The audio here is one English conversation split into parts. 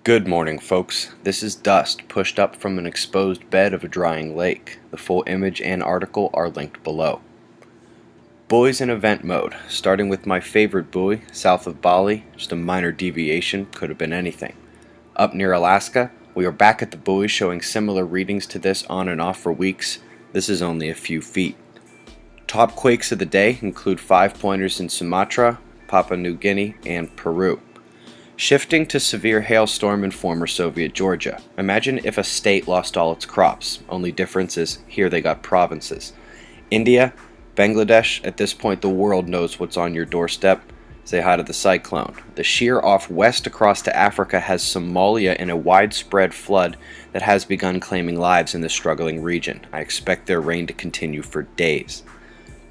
Good morning, folks. This is dust pushed up from an exposed bed of a drying lake. The full image and article are linked below. Buoys in event mode, starting with my favorite buoy, south of Bali. Just a minor deviation, could have been anything. Up near Alaska, we are back at the buoy showing similar readings to this on and off for weeks. This is only a few feet. Top quakes of the day include 5-pointers in Sumatra, Papua New Guinea, and Peru. Shifting to severe hailstorm in former Soviet Georgia. Imagine if a state lost all its crops. Only difference is here they got provinces. India, Bangladesh, at this point the world knows what's on your doorstep. Say hi to the cyclone. The sheer off west across to Africa has Somalia in a widespread flood that has begun claiming lives in the struggling region. I expect their reign to continue for days.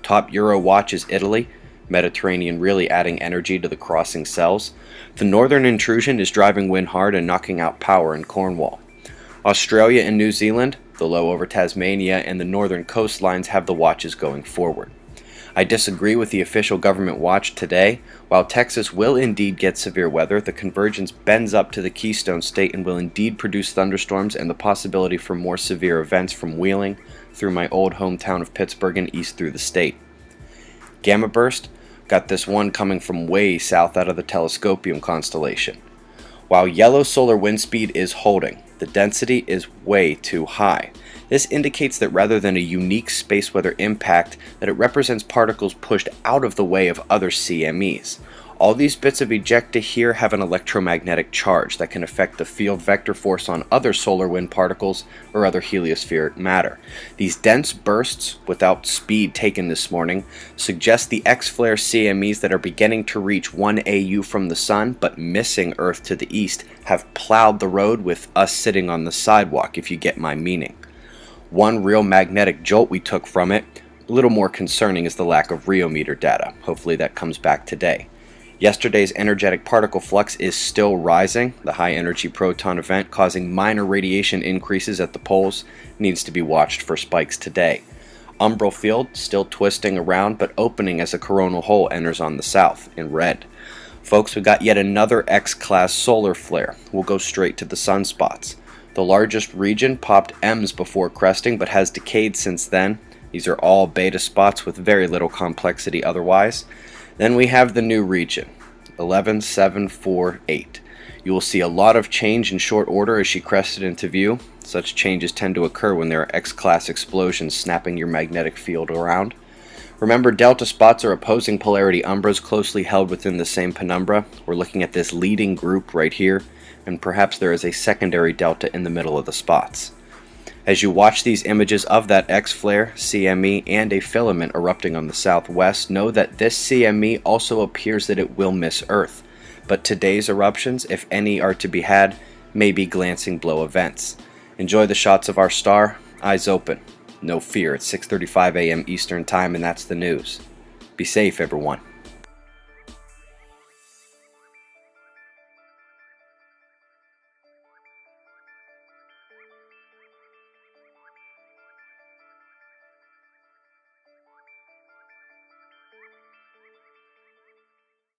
Top Euro watch is Italy. Mediterranean really adding energy to the crossing cells. The northern intrusion is driving wind hard and knocking out power in Cornwall. Australia and New Zealand, the low over Tasmania, and the northern coastlines have the watches going forward. I disagree with the official government watch today. While Texas will indeed get severe weather, the convergence bends up to the Keystone State and will indeed produce thunderstorms and the possibility for more severe events from Wheeling through my old hometown of Pittsburgh and east through the state. Gamma burst, got this one coming from way south out of the Telescopium constellation. While yellow solar wind speed is holding, the density is way too high. This indicates that rather than a unique space weather impact, that it represents particles pushed out of the way of other CMEs. All these bits of ejecta here have an electromagnetic charge that can affect the field vector force on other solar wind particles or other heliospheric matter. These dense bursts, without speed taken this morning, suggest the X-flare CMEs that are beginning to reach 1 AU from the Sun but missing Earth to the east have plowed the road with us sitting on the sidewalk, if you get my meaning. One real magnetic jolt we took from it. A little more concerning is the lack of rheometer data. Hopefully that comes back today. Yesterday's energetic particle flux is still rising. The high energy proton event causing minor radiation increases at the poles needs to be watched for spikes today. Umbral field still twisting around but opening as a coronal hole enters on the south in red. Folks, we got yet another X-class solar flare. We'll go straight to the sunspots. The largest region popped EMS before cresting but has decayed since then. These are all beta spots with very little complexity otherwise. Then we have the new region, 11748. You will see a lot of change in short order as she crested into view. Such changes tend to occur when there are X-class explosions snapping your magnetic field around. Remember, delta spots are opposing polarity umbras closely held within the same penumbra. We're looking at this leading group right here, and perhaps there is a secondary delta in the middle of the spots. As you watch these images of that X-flare, CME, and a filament erupting on the southwest, know that this CME also appears that it will miss Earth. But today's eruptions, if any are to be had, may be glancing blow events. Enjoy the shots of our star, eyes open. No fear, it's 6:35 a.m. Eastern Time and that's the news. Be safe, everyone.